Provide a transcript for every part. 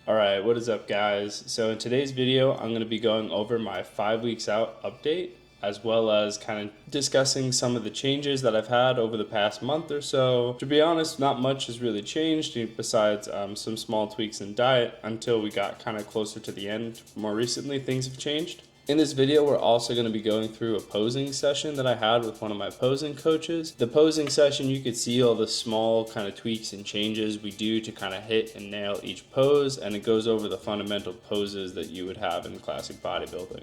Alright, what is up guys? So in today's video, I'm going to be going over my 5 weeks out update, as well as kind of discussing some of the changes that I've had over the past month or so. To be honest, not much has really changed besides some small tweaks in diet until we got kind of closer to the end. More recently, things have changed. In this video, we're also going to be going through a posing session that I had with one of my posing coaches. The posing session, you could see all the small kind of tweaks and changes we do to kind of hit and nail each pose, and it goes over the fundamental poses that you would have in classic bodybuilding.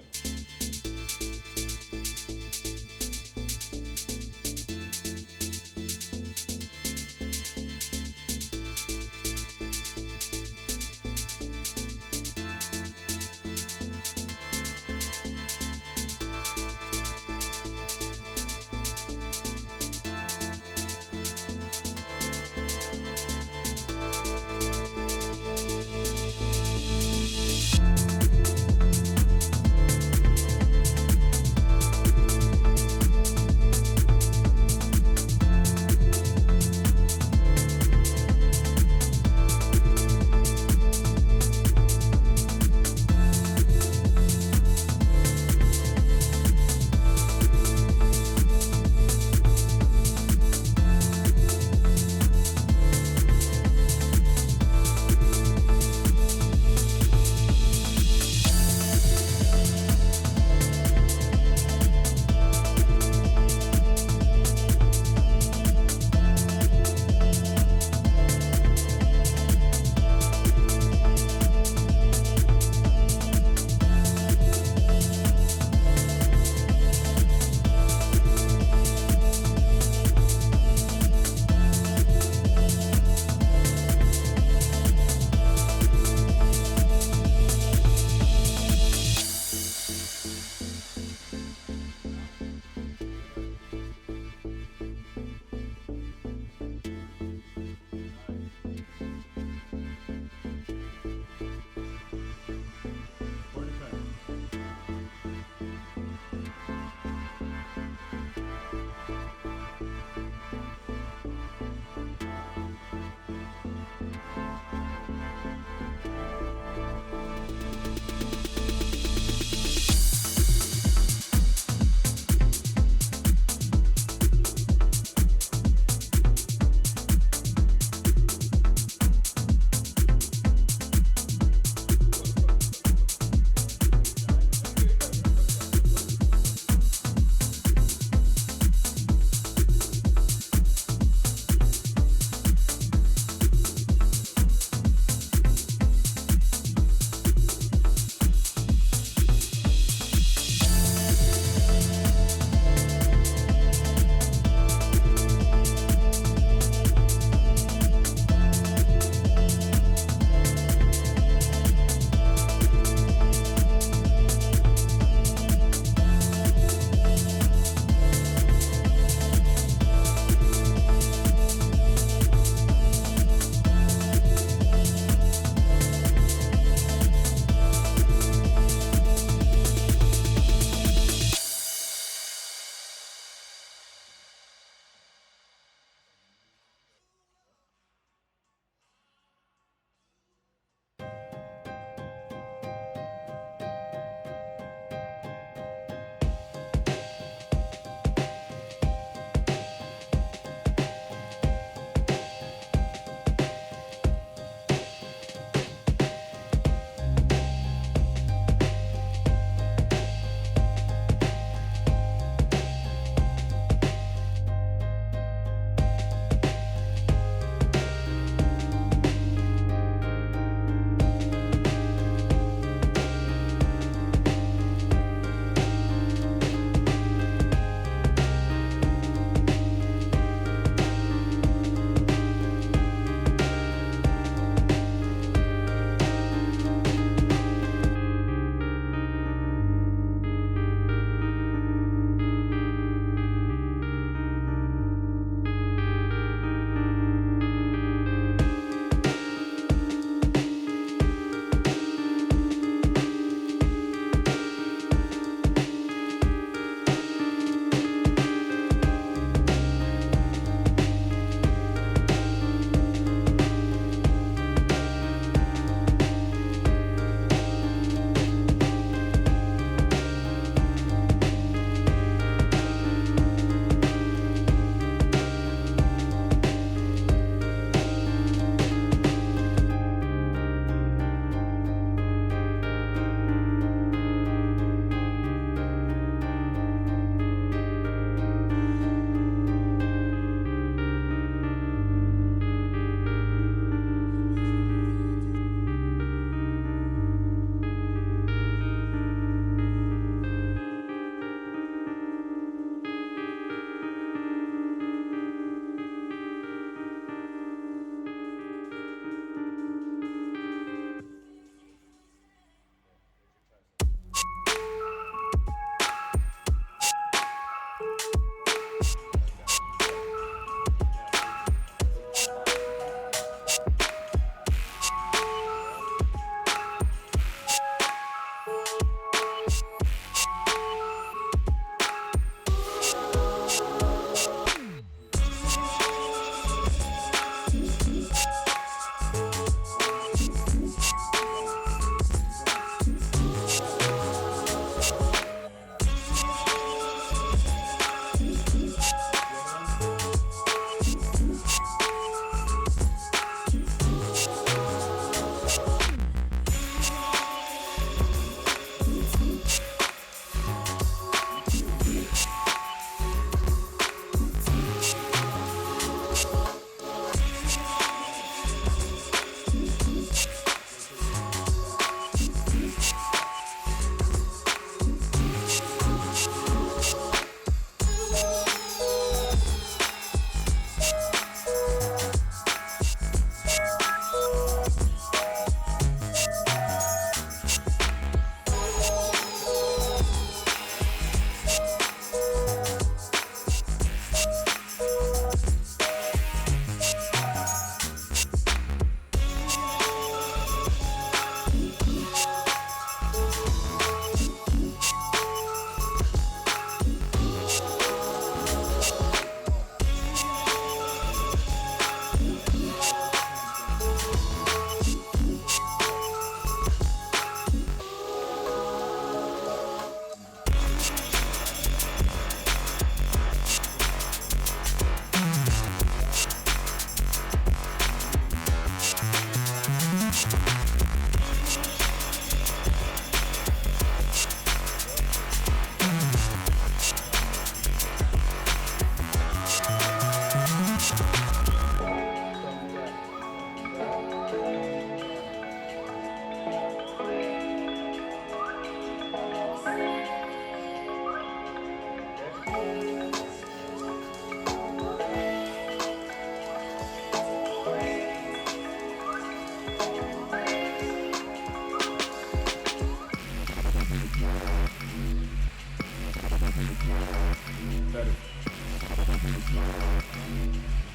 Better.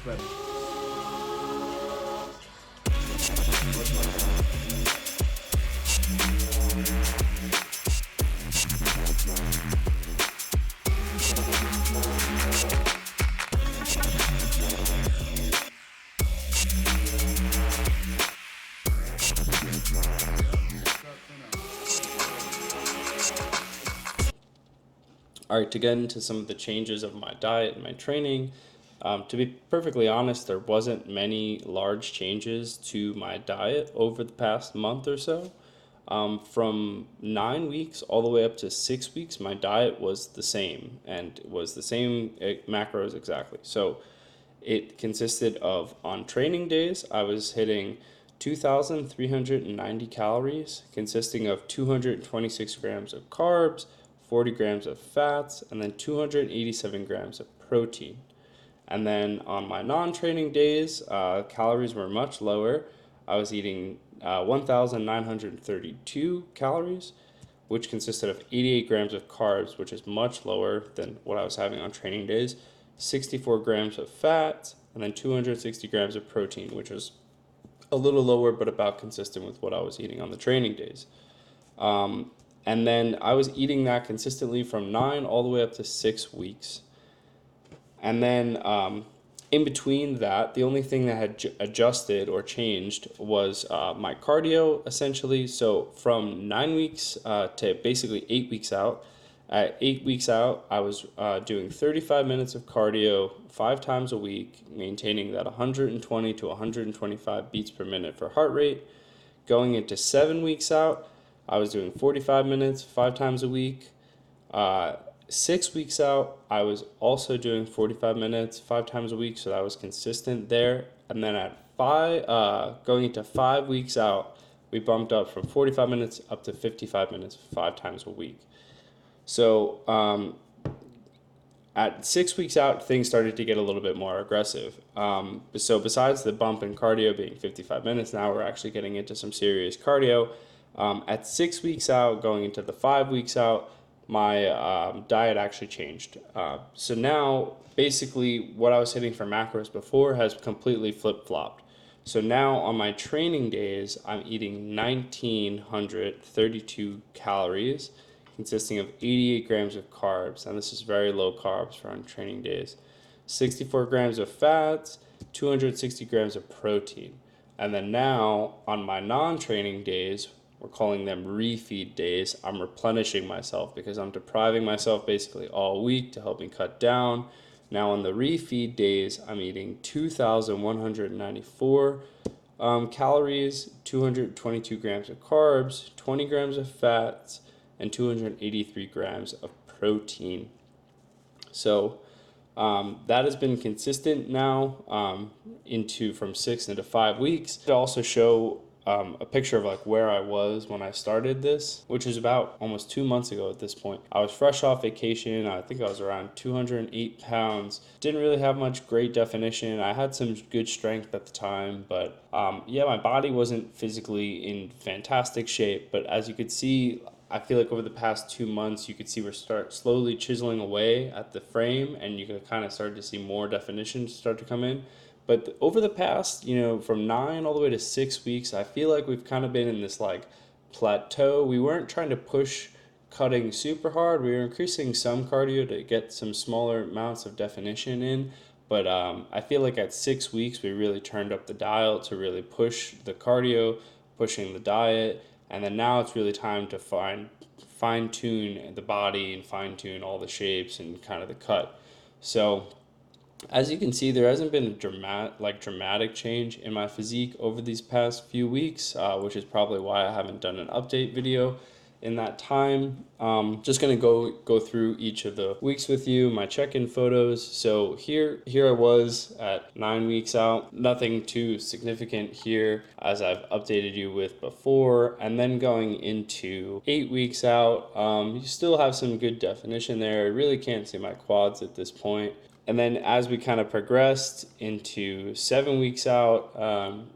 Better. All right, to get into some of the changes of my diet and my training, to be perfectly honest, there wasn't many large changes to my diet over the past month or so. From 9 weeks all the way up to 6 weeks, my diet was the same and was the same macros exactly. So it consisted of, on training days, I was hitting 2,390 calories, consisting of 226 grams of carbs, 40 grams of fats, and then 287 grams of protein. And then on my non-training days, calories were much lower. I was eating 1,932 calories, which consisted of 88 grams of carbs, which is much lower than what I was having on training days, 64 grams of fat, and then 260 grams of protein, which was a little lower but about consistent with what I was eating on the training days. And then I was eating that consistently from 9 all the way up to 6 weeks. And then in between that, the only thing that had adjusted or changed was my cardio, essentially. So from 9 weeks to basically 8 weeks out, at 8 weeks out, I was doing 35 minutes of cardio 5 times a week, maintaining that 120 to 125 beats per minute for heart rate. Going into 7 weeks out, I was doing 45 minutes 5 times a week. 6 weeks out, I was also doing 45 minutes 5 times a week, so that was consistent there. And then at going into 5 weeks out, we bumped up from 45 minutes up to 55 minutes 5 times a week. So at 6 weeks out, things started to get a little bit more aggressive. So besides the bump in cardio being 55 minutes, now we're actually getting into some serious cardio. At 6 weeks out, going into the 5 weeks out, my diet actually changed. So now, basically, what I was hitting for macros before has completely flip-flopped. So now on my training days, I'm eating 1,932 calories, consisting of 88 grams of carbs, and this is very low carbs for on training days, 64 grams of fats, 260 grams of protein. And then now on my non-training days, we're calling them refeed days, I'm replenishing myself because I'm depriving myself basically all week to help me cut down. Now on the refeed days, I'm eating 2,194 calories, 222 grams of carbs, 20 grams of fats, and 283 grams of protein. So that has been consistent now from 6 into 5 weeks. It also show a picture of like where I was when I started this, which is about almost 2 months ago at this point. I was fresh off vacation. I think I was around 208 pounds. Didn't really have much great definition. I had some good strength at the time, but yeah, my body wasn't physically in fantastic shape. But as you could see, I feel like over the past 2 months, you could see we're slowly chiseling away at the frame, and you can kind of start to see more definition start to come in. But over the past, from 9 all the way to 6 weeks, I feel like we've kind of been in this like plateau. We weren't trying to push cutting super hard. We were increasing some cardio to get some smaller amounts of definition in. But I feel like at 6 weeks, we really turned up the dial to really push the cardio, pushing the diet. And then now it's really time to fine-tune the body and fine-tune all the shapes and kind of the cut. So as you can see, there hasn't been a dramatic change in my physique over these past few weeks, which is probably why I haven't done an update video. in that time. Just gonna go through each of the weeks with you, my check-in photos. So here I was at 9 weeks out. Nothing too significant here as I've updated you with before. And then going into 8 weeks out, you still have some good definition there. I really can't see my quads at this point. And then as we kind of progressed into 7 weeks out,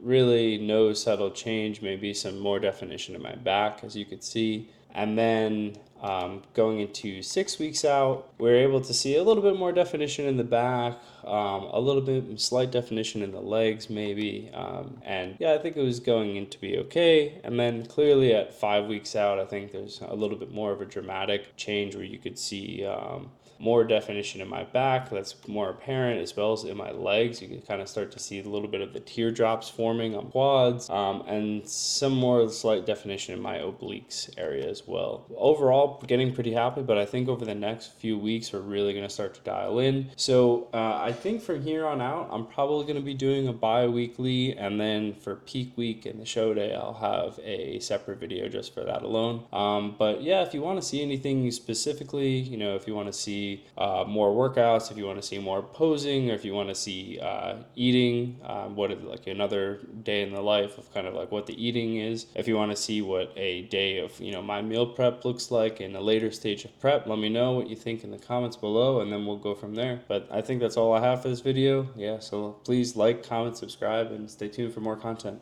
really no subtle change, maybe some more definition in my back, as you could see. And then going into 6 weeks out, we're able to see a little bit more definition in the back, a little bit slight definition in the legs maybe. And yeah, I think it was going in to be okay. And then clearly at 5 weeks out, I think there's a little bit more of a dramatic change where you could see more definition in my back that's more apparent, as well as in my legs. You can kind of start to see a little bit of the teardrops forming on quads, and some more slight definition in my obliques area as well. Overall, getting pretty happy, but I think over the next few weeks we're really going to start to dial in. So I think from here on out, I'm probably going to be doing a bi-weekly, and then for peak week and the show day, I'll have a separate video just for that alone. But yeah, if you want to see anything specifically, if you want to see more workouts, if you want to see more posing, or if you want to see eating, like another day in the life of kind of like what the eating is. If you want to see what a day of my meal prep looks like in a later stage of prep, let me know what you think in the comments below, and then we'll go from there. But I think that's all I have for this video. Yeah, so please like, comment, subscribe, and stay tuned for more content.